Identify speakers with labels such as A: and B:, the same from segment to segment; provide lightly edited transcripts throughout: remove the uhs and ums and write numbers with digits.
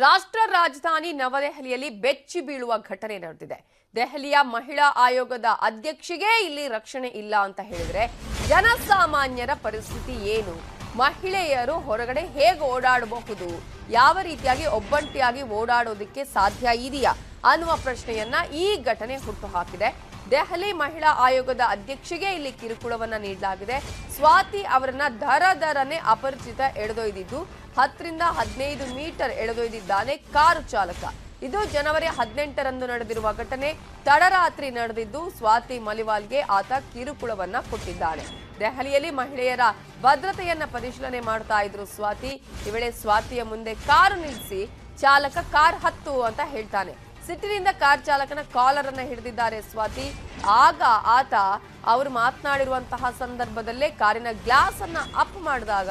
A: ರಾಷ್ಟ್ರ ರಾಜಧಾನಿ ನವದೆಹಲಿಯಲ್ಲಿ ಬೆಚ್ಚಿ ಬೀಳುವ ಘಟನೆ ನಡೆದಿದೆ. ದೆಹಲಿಯ ಮಹಿಳಾ ಆಯೋಗದ ಅಧ್ಯಕ್ಷೆಗೆ ಇಲ್ಲಿ ರಕ್ಷಣೆ ಇಲ್ಲ ಅಂತ ಹೇಳಿದ್ರೆ ಜನಸಾಮಾನ್ಯರ ಪರಿಸ್ಥಿತಿ ಏನು? ಮಹಿಳೆಯರು ಹೊರಗಡೆ ಹೇಗೆ ಓಡಾಡಬಹುದು? ಯಾವ ರೀತಿಯಾಗಿ ಒಬ್ಬಂಟಿಯಾಗಿ ಓಡಾಡೋದಕ್ಕೆ ಸಾಧ್ಯ ಇದೆಯಾ ಅನ್ನುವ ಪ್ರಶ್ನೆಯನ್ನ ಈ ಘಟನೆ ಹುಟ್ಟುಹಾಕಿದೆ. ದೆಹಲಿ ಮಹಿಳಾ ಆಯೋಗದ ಅಧ್ಯಕ್ಷೆಗೆ ಇಲ್ಲಿ ಕಿರುಕುಳವನ್ನ ನೀಡಲಾಗಿದೆ. ಸ್ವಾತಿ ಅವರನ್ನ ದರದರನೆ ಅಪರಿಚಿತ ಎಳೆದೊಯ್ದಿದ್ದು 10 ರಿಂದ 15 ಮೀಟರ್ ಎಳೆದೊಯ್ದಿದ್ದಾನೆ ಕಾರು ಚಾಲಕ. ಇದು ಜನವರಿ 18ರಂದು ನಡೆದಿರುವ ಘಟನೆ. ತಡರಾತ್ರಿ ನಡೆದಿದ್ದು ಸ್ವಾತಿ ಮಲಿವಾಲ್ಗೆ ಆತ ಕಿರುಕುಳವನ್ನ ಕೊಟ್ಟಿದ್ದಾನೆ. ದೆಹಲಿಯಲ್ಲಿ ಮಹಿಳೆಯರ ಭದ್ರತೆಯನ್ನ ಪರಿಶೀಲನೆ ಮಾಡ್ತಾ ಇದ್ರು ಸ್ವಾತಿ. ಈ ವೇಳೆ ಸ್ವಾತಿಯ ಮುಂದೆ ಕಾರು ನಿಲ್ಲಿಸಿ ಚಾಲಕ ಕಾರ್ ಹತ್ತು ಅಂತ ಹೇಳ್ತಾನೆ. ಸಿಟ್ಟಿನಿಂದ ಕಾರ್ ಚಾಲಕನ ಕಾಲರ್ ಅನ್ನ ಹಿಡಿದಿದ್ದಾರೆ ಸ್ವಾತಿ. ಆಗ ಆತ ಅವರು ಮಾತನಾಡಿರುವಂತಹ ಸಂದರ್ಭದಲ್ಲೇ ಕಾರಿನ ಗ್ಲಾಸ್ ಅನ್ನ ಅಪ್ ಮಾಡಿದಾಗ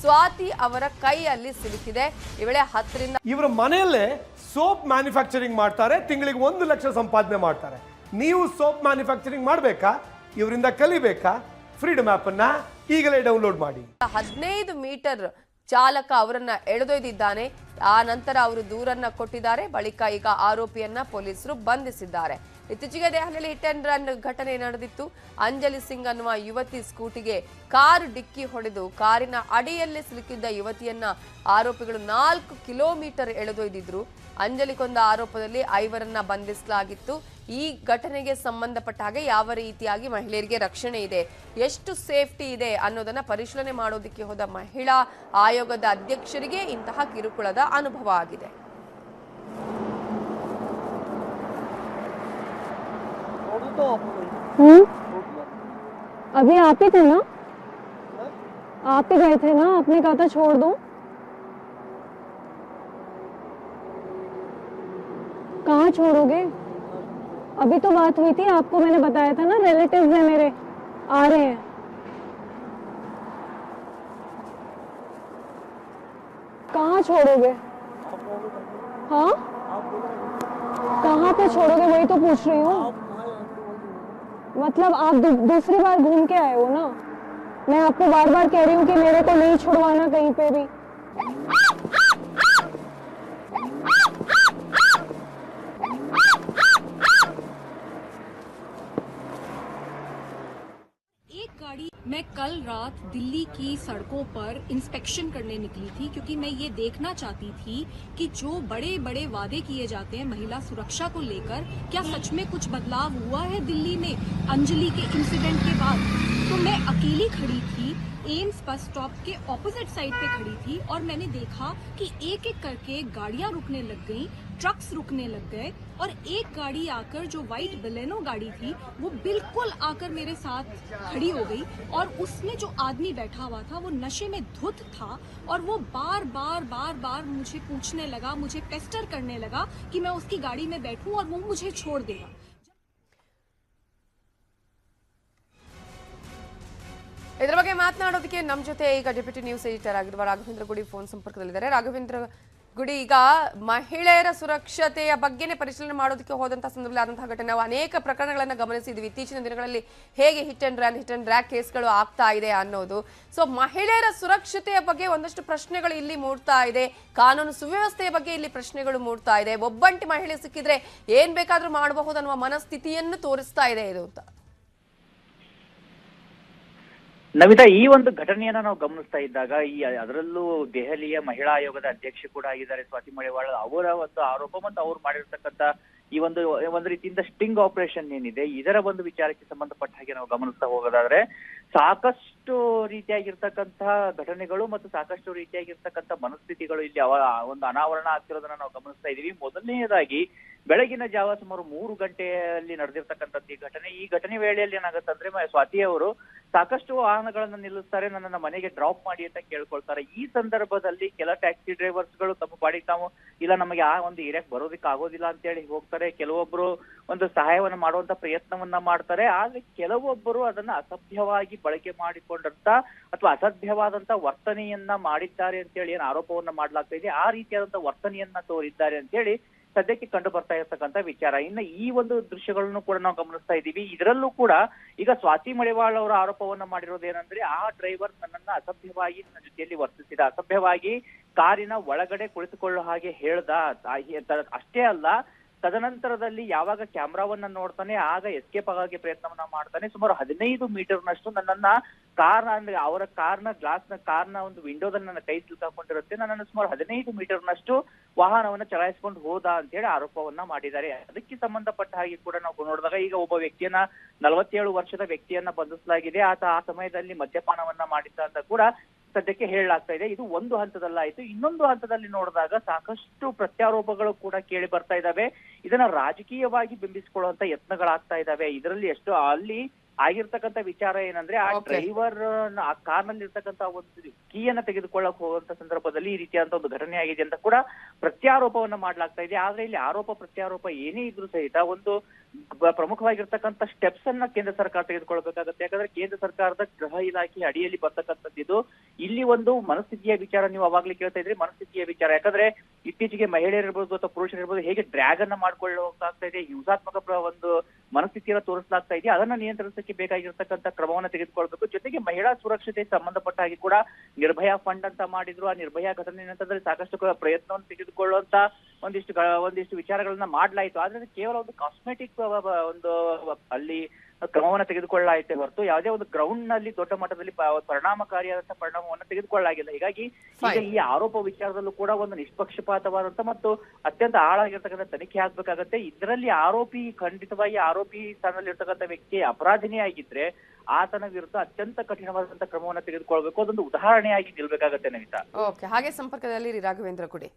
A: ಸ್ವಾತಿ ಅವರ ಕೈಯಲ್ಲಿ ಸಿಲುಕಿದೆ. ಈ ವೇಳೆ 10 ರಿಂದ
B: ಇವರ ಮನೆಯಲ್ಲೇ ಸೋಪ್ ಮ್ಯಾನುಫ್ಯಾಕ್ಚರಿಂಗ್ ಮಾಡ್ತಾರೆ. ತಿಂಗಳಿಗೆ 1 ಲಕ್ಷ ಸಂಪಾದನೆ ಮಾಡ್ತಾರೆ. ನೀವು ಸೋಪ್ ಮ್ಯಾನುಫ್ಯಾಕ್ಚರಿಂಗ್ ಮಾಡಬೇಕಾ? ಇವರಿಂದ ಕಲಿಬೇಕಾ? ಫ್ರೀಡಮ್ ಆಪ್ ಅನ್ನ ಈಗಲೇ ಡೌನ್ಲೋಡ್ ಮಾಡಿ. 15
A: ಮೀಟರ್ ಚಾಲಕ ಅವರನ್ನ ಎಳೆದೊಯ್ದಿದ್ದಾನೆ. ಆ ನಂತರ ಅವರು ದೂರನ್ನ ಕೊಟ್ಟಿದ್ದಾರೆ. ಬಳಿಕ ಈಗ ಆರೋಪಿಯನ್ನ ಪೊಲೀಸರು ಬಂಧಿಸಿದ್ದಾರೆ. ಇತ್ತೀಚೆಗೆ ದೆಹಲಿಯಲ್ಲಿ ಹಿಟ್ ಅಂಡ್ ರನ್ ಘಟನೆ ನಡೆದಿತ್ತು. ಅಂಜಲಿ ಸಿಂಗ್ ಅನ್ನುವ ಯುವತಿ ಸ್ಕೂಟಿಗೆ ಕಾರು ಡಿಕ್ಕಿ ಹೊಡೆದು ಕಾರಿನ ಅಡಿಯಲ್ಲಿ ಸಿಲುಕಿದ್ದ ಯುವತಿಯನ್ನ ಆರೋಪಿಗಳು 4 ಕಿಲೋಮೀಟರ್ ಎಳೆದೊಯ್ದಿದ್ರು. ಅಂಜಲಿ ಕೊಂದ ಆರೋಪದಲ್ಲಿ 5ರನ್ನ ಬಂಧಿಸಲಾಗಿತ್ತು. ಈ ಘಟನೆಗೆ ಸಂಬಂಧಪಟ್ಟ ಹಾಗೆ ಯಾವ ರೀತಿಯಾಗಿ ಮಹಿಳೆಯರಿಗೆ ರಕ್ಷಣೆ ಇದೆ, ಎಷ್ಟು ಸೇಫ್ಟಿ ಇದೆ ಅನ್ನೋದನ್ನ ಪರಿಶೀಲನೆ ಮಾಡೋದಕ್ಕೆ ಹೋದ ಮಹಿಳಾ ಆಯೋಗದ ಅಧ್ಯಕ್ಷರಿಗೆ ಇಂತಹ ಕಿರುಕುಳದ ಅನುಭವ ಆಗಿದೆ.
C: अभी आप ही थे ना? आप ही गए थे ना? आपने कहा था छोड़ दो. कहाँ छोड़ोगे? अभी तो बात हुई थी, आपको मैंने बताया था ना रिलेटिव्स हैं मेरे, आ रहे हैं. कहाँ छोड़ोगे? हाँ, कहाँ पे छोड़ोगे वही तो पूछ रही हूँ. मतलब आप दूसरी बार घूम के आए हो ना. मैं आपको बार बार कह रही हूँ कि मेरे को नहीं छुड़वाना कहीं पे भी.
D: मैं कल रात दिल्ली की सड़कों पर इंस्पेक्शन करने निकली थी क्योंकि मैं ये देखना चाहती थी कि जो बड़े बड़े वादे किए जाते हैं महिला सुरक्षा को लेकर, क्या सच में कुछ बदलाव हुआ है दिल्ली में अंजलि के इंसिडेंट के बाद. तो मैं अकेली खड़ी थी, एम्स बस स्टॉप के ऑपोजिट साइड पे खड़ी थी और मैंने देखा कि एक एक करके गाड़ियां रुकने लग गईं, ट्रक्स रुकने लग गए और एक गाड़ी आकर, जो व्हाइट बलेनो गाड़ी थी, वो बिल्कुल आकर मेरे साथ खड़ी हो गई और उसमें जो आदमी बैठा हुआ था वो नशे में धुत था और वो बार बार मुझे पूछने लगा, मुझे पेस्टर करने लगा कि मैं उसकी गाड़ी में बैठूं और वो मुझे छोड़ देगा.
A: ಇದರ ಬಗ್ಗೆ ಮಾತನಾಡೋದಕ್ಕೆ ನಮ್ಮ ಜೊತೆ ಈಗ ಡೆಪ್ಯೂಟಿ ನ್ಯೂಸ್ ಎಡಿಟರ್ ಆಗಿರುವ ರಾಘವೇಂದ್ರ ಗುಡಿ ಫೋನ್ ಸಂಪರ್ಕದಲ್ಲಿದ್ದಾರೆ. ರಾಘವೇಂದ್ರ ಗುಡಿ, ಈಗ ಮಹಿಳೆಯರ ಸುರಕ್ಷತೆಯ ಬಗ್ಗೆನೇ ಪರಿಶೀಲನೆ ಮಾಡೋದಕ್ಕೆ ಹೋದಂತಹ ಸಂದರ್ಭದಲ್ಲಿ ಆದಂತಹ ಘಟನೆ, ನಾವು ಅನೇಕ ಪ್ರಕರಣಗಳನ್ನು ಗಮನಿಸಿದ್ವಿ ಇತ್ತೀಚಿನ ದಿನಗಳಲ್ಲಿ, ಹೇಗೆ ಹಿಟ್ ಅಂಡ್ ರ್ಯಾಕ್ ಕೇಸ್ಗಳು ಆಗ್ತಾ ಇದೆ ಅನ್ನೋದು. ಸೊ ಮಹಿಳೆಯರ ಸುರಕ್ಷತೆಯ ಬಗ್ಗೆ ಒಂದಷ್ಟು ಪ್ರಶ್ನೆಗಳು ಇಲ್ಲಿ ಮೂಡ್ತಾ ಇದೆ. ಕಾನೂನು ಸುವ್ಯವಸ್ಥೆಯ ಬಗ್ಗೆ ಇಲ್ಲಿ ಪ್ರಶ್ನೆಗಳು ಮೂಡ್ತಾ ಇದೆ. ಒಬ್ಬಂಟಿ ಮಹಿಳೆ ಸಿಕ್ಕಿದ್ರೆ ಏನ್ ಬೇಕಾದ್ರೂ ಮಾಡಬಹುದು ಅನ್ನುವ ಮನಸ್ಥಿತಿಯನ್ನು ತೋರಿಸ್ತಾ ಇದೆ ಇದು ಅಂತ.
E: ನವಿತಾ, ಈ ಒಂದು ಘಟನೆಯನ್ನ ನಾವು ಗಮನಿಸ್ತಾ ಇದ್ದಾಗ ಅದರಲ್ಲೂ ದೆಹಲಿಯ ಮಹಿಳಾ ಆಯೋಗದ ಅಧ್ಯಕ್ಷೆ ಕೂಡ ಆಗಿದ್ದಾರೆ ಸ್ವಾತಿ ಮಲಿವಾಲ್. ಅವರ ಒಂದು ಆರೋಪ ಮತ್ತು ಅವ್ರು ಮಾಡಿರ್ತಕ್ಕಂಥ ಈ ಒಂದು ರೀತಿಯಿಂದ ಸ್ಟಿಂಗ್ ಆಪರೇಷನ್ ಏನಿದೆ, ಇದರ ಒಂದು ವಿಚಾರಕ್ಕೆ ಸಂಬಂಧಪಟ್ಟ ಹಾಗೆ ನಾವು ಗಮನಿಸ್ತಾ ಹೋಗೋದಾದ್ರೆ ಸಾಕಷ್ಟು ರೀತಿಯಾಗಿರ್ತಕ್ಕಂತಹ ಘಟನೆಗಳು ಮತ್ತು ಸಾಕಷ್ಟು ರೀತಿಯಾಗಿರ್ತಕ್ಕಂಥ ಮನಸ್ಥಿತಿಗಳು ಇಲ್ಲಿ ಒಂದು ಅನಾವರಣ ಆಗ್ತಿರೋದನ್ನ ನಾವು ಗಮನಿಸ್ತಾ ಇದೀವಿ. ಮೊದಲನೆಯದಾಗಿ ಬೆಳಗಿನ ಜಾವ ಸುಮಾರು 3 ಗಂಟೆಯಲ್ಲಿ ನಡೆದಿರ್ತಕ್ಕಂಥದ್ದು ಈ ಘಟನೆ ವೇಳೆಯಲ್ಲಿ ಏನಾಗುತ್ತಂದ್ರೆ ಸ್ವಾತಿ ಅವರು ಸಾಕಷ್ಟು ವಾಹನಗಳನ್ನ ನಿಲ್ಲಿಸ್ತಾರೆ, ನನ್ನನ್ನ ಮನೆಗೆ ಡ್ರಾಪ್ ಮಾಡಿ ಅಂತ ಕೇಳ್ಕೊಳ್ತಾರೆ. ಈ ಸಂದರ್ಭದಲ್ಲಿ ಕೆಲ ಟ್ಯಾಕ್ಸಿ ಡ್ರೈವರ್ಸ್ಗಳು ತಮ್ಮ ಬಾಡಿಗೆ ತಾವು ಇಲ್ಲ, ನಮಗೆ ಆ ಒಂದು ಏರಿಯಾಕ್ ಬರೋದಿಕ್ಕೆ ಆಗೋದಿಲ್ಲ ಅಂತ ಹೇಳಿ ಹೋಗ್ತಾರೆ. ಕೆಲವೊಬ್ರು ಒಂದು ಸಹಾಯವನ್ನ ಮಾಡುವಂತ ಪ್ರಯತ್ನವನ್ನ ಮಾಡ್ತಾರೆ. ಆದ್ರೆ ಕೆಲವೊಬ್ಬರು ಅದನ್ನ ಅಸಭ್ಯವಾಗಿ ಬಳಕೆ ಮಾಡಿಕೊಂಡಂತ ಅಥವಾ ಅಸಭ್ಯವಾದಂತ ವರ್ತನೆಯನ್ನ ಮಾಡಿದ್ದಾರೆ ಅಂತ ಹೇಳಿ ಏನ್ ಆರೋಪವನ್ನ ಮಾಡ್ಲಾಗ್ತಾ ಇದೆ, ಆ ರೀತಿಯಾದಂತ ವರ್ತನೆಯನ್ನ ತೋರಿದ್ದಾರೆ ಅಂತ ಹೇಳಿ ಸದ್ಯಕ್ಕೆ ಕಂಡು ಬರ್ತಾ ಇರ್ತಕ್ಕಂಥ ವಿಚಾರ. ಇನ್ನು ಈ ಒಂದು ದೃಶ್ಯಗಳನ್ನು ಕೂಡ ನಾವು ಗಮನಿಸ್ತಾ ಇದ್ದೀವಿ. ಇದರಲ್ಲೂ ಕೂಡ ಈಗ ಸ್ವಾತಿ ಮಲಿವಾಲ್ ಅವರ ಆರೋಪವನ್ನ ಮಾಡಿರೋದೇನಂದ್ರೆ, ಆ ಡ್ರೈವರ್ ನನ್ನನ್ನ ಅಸಭ್ಯವಾಗಿ ನನ್ನ ಜೊತೆಯಲ್ಲಿ ವರ್ತಿಸಿದ, ಅಸಭ್ಯವಾಗಿ ಕಾರಿನ ಒಳಗಡೆ ಕುಳಿತುಕೊಳ್ಳೋ ಹಾಗೆ ಹೇಳ್ದ. ಅಷ್ಟೇ ಅಲ್ಲ, ತದನಂತರದಲ್ಲಿ ಯಾವಾಗ ಕ್ಯಾಮ್ರಾವನ್ನ ನೋಡ್ತಾನೆ ಆಗ ಎಸ್ಕೇಪ್ ಆಗೋಕೆ ಪ್ರಯತ್ನವನ್ನ ಮಾಡ್ತಾನೆ. ಸುಮಾರು 15 ಮೀಟರ್ನಷ್ಟು ನನ್ನನ್ನ ಅವರ ಕಾರ್ನ ಒಂದು ವಿಂಡೋದಲ್ಲಿ ನನ್ನ ಕೈ ಸಿಲ್ಕಾಕೊಂಡಿರುತ್ತೆ. ನನ್ನನ್ನು ಸುಮಾರು 15 ಮೀಟರ್ನಷ್ಟು ವಾಹನವನ್ನ ಚಲಾಯಿಸಿಕೊಂಡು ಹೋದ ಅಂತ ಹೇಳಿ ಆರೋಪವನ್ನ ಮಾಡಿದ್ದಾರೆ. ಅದಕ್ಕೆ ಸಂಬಂಧಪಟ್ಟ ಹಾಗೆ ಕೂಡ ನಾವು ನೋಡಿದಾಗ ಈಗ ಒಬ್ಬ ವ್ಯಕ್ತಿಯನ್ನ 47 ವರ್ಷದ ವ್ಯಕ್ತಿಯನ್ನ ಬಂಧಿಸಲಾಗಿದೆ. ಆತ ಆ ಸಮಯದಲ್ಲಿ ಮದ್ಯಪಾನವನ್ನ ಮಾಡಿದ್ದ ಅಂತ ಕೂಡ ಸದ್ಯಕ್ಕೆ ಹೇಳಲಾಗ್ತಾ ಇದೆ. ಇದು ಒಂದು ಹಂತದಲ್ಲಾಯ್ತು. ಇನ್ನೊಂದು ಹಂತದಲ್ಲಿ ನೋಡಿದಾಗ ಸಾಕಷ್ಟು ಪ್ರತ್ಯಾರೋಪಗಳು ಕೂಡ ಕೇಳಿ ಬರ್ತಾ ಇದ್ದಾವೆ. ಇದನ್ನ ರಾಜಕೀಯವಾಗಿ ಬಿಂಬಿಸಿಕೊಳ್ಳುವಂತ ಯತ್ನಗಳಾಗ್ತಾ ಇದ್ದಾವೆ. ಇದರಲ್ಲಿ ಅಲ್ಲಿ ಆಗಿರ್ತಕ್ಕಂಥ ವಿಚಾರ ಏನಂದ್ರೆ, ಆ ಡ್ರೈವರ್ ಆ ಕಾರ್ನಲ್ಲಿ ಇರ್ತಕ್ಕಂಥ ಒಂದು ಕೀಯನ್ನ ತೆಗೆದುಕೊಳ್ಳಕ್ ಹೋಗುವಂತ ಸಂದರ್ಭದಲ್ಲಿ ಈ ರೀತಿಯಾದಂತ ಒಂದು ಘಟನೆ ಆಗಿದೆ ಅಂತ ಕೂಡ ಪ್ರತ್ಯಾರೋಪವನ್ನ ಮಾಡ್ಲಾಗ್ತಾ ಇದೆ. ಆದ್ರೆ ಇಲ್ಲಿ ಆರೋಪ ಪ್ರತ್ಯಾರೋಪ ಏನೇ ಇದ್ರೂ ಸಹಿತ ಒಂದು ಪ್ರಮುಖವಾಗಿರ್ತಕ್ಕಂಥ ಸ್ಟೆಪ್ಸ್ ಅನ್ನ ಕೇಂದ್ರ ಸರ್ಕಾರ ತೆಗೆದುಕೊಳ್ಬೇಕಾಗುತ್ತೆ. ಯಾಕಂದ್ರೆ ಕೇಂದ್ರ ಸರ್ಕಾರದ ಗೃಹ ಇಲಾಖೆ ಅಡಿಯಲ್ಲಿ ಬರ್ತಕ್ಕಂಥದ್ದು ಇಲ್ಲಿ ಒಂದು ಮನಸ್ಥಿತಿಯ ವಿಚಾರ. ನೀವು ಅವಾಗ್ಲೇ ಕೇಳ್ತಾ ಇದ್ರಿ ಮನಸ್ಥಿತಿಯ ವಿಚಾರ. ಯಾಕಂದ್ರೆ ಇತ್ತೀಚೆಗೆ ಮಹಿಳೆಯರಿರ್ಬೋದು ಅಥವಾ ಪುರುಷರಿರ್ಬೋದು ಹೇಗೆ ಡ್ರ್ಯಾಗ್ ಅನ್ನ ಮಾಡ್ಕೊಳ್ಳೋಕಾಗ್ತಾ ಇದೆ, ಹಿಂಸಾತ್ಮಕ ಒಂದು ಮನಸ್ಥಿತಿಯನ್ನ ತೋರಿಸಲಾಗ್ತಾ ಇದೆ. ಅದನ್ನ ನಿಯಂತ್ರಿಸಕ್ಕೆ ಬೇಕಾಗಿರ್ತಕ್ಕಂಥ ಕ್ರಮವನ್ನ ತೆಗೆದುಕೊಳ್ಬೇಕು. ಜೊತೆಗೆ ಮಹಿಳಾ ಸುರಕ್ಷತೆ ಸಂಬಂಧಪಟ್ಟ ಹಾಗೆ ಕೂಡ ನಿರ್ಭಯಾ ಫಂಡ್ ಅಂತ ಮಾಡಿದ್ರು. ಆ ನಿರ್ಭಯಾ ಘಟನೆ ಅಂತಂದ್ರೆ ಸಾಕಷ್ಟು ಪ್ರಯತ್ನವನ್ನು ತೆಗೆದುಕೊಳ್ಳುವಂತ ಒಂದಿಷ್ಟು ವಿಚಾರಗಳನ್ನ ಮಾಡ್ಲಾಯ್ತು. ಆದ್ರೆ ಕೇವಲ ಒಂದು ಕಾಸ್ಮೆಟಿಕ್ ಒಂದು ಅಲ್ಲಿ ಕ್ರಮವನ್ನ ತೆಗೆದುಕೊಳ್ಳಲಾಯಿತೆ ಹೊರತು ಯಾವುದೇ ಒಂದು ಗ್ರೌಂಡ್ ನಲ್ಲಿ ದೊಡ್ಡ ಮಟ್ಟದಲ್ಲಿ ಪರಿಣಾಮಕಾರಿಯಾದಂತಹ ಪರಿಣಾಮವನ್ನು ತೆಗೆದುಕೊಳ್ಳಲಾಗಿಲ್ಲ. ಹೀಗಾಗಿ ಈಗ ಈ ಆರೋಪ ವಿಚಾರದಲ್ಲೂ ಕೂಡ ಒಂದು ನಿಷ್ಪಕ್ಷಪಾತವಾದಂತ ಮತ್ತು ಅತ್ಯಂತ ಆಳಾಗಿರ್ತಕ್ಕಂಥ ತನಿಖೆ ಆಗ್ಬೇಕಾಗತ್ತೆ. ಇದರಲ್ಲಿ ಖಂಡಿತವಾಗಿ ಆರೋಪಿ ಸ್ಥಾನದಲ್ಲಿ ಇರ್ತಕ್ಕಂಥ ವ್ಯಕ್ತಿ ಅಪರಾಧಿನೇ ಆಗಿದ್ರೆ ಆತನ ವಿರುದ್ಧ ಅತ್ಯಂತ ಕಠಿಣವಾದಂತಹ ಕ್ರಮವನ್ನು ತೆಗೆದುಕೊಳ್ಬೇಕು. ಅದೊಂದು ಉದಾಹರಣೆಯಾಗಿ ನಿಲ್ಬೇಕಾಗತ್ತೆ ನವಿತಾ.
A: ಓಕೆ, ಹಾಗೆ ಸಂಪರ್ಕದಲ್ಲಿ ರಾಘವೇಂದ್ರ ಕುಡಿ.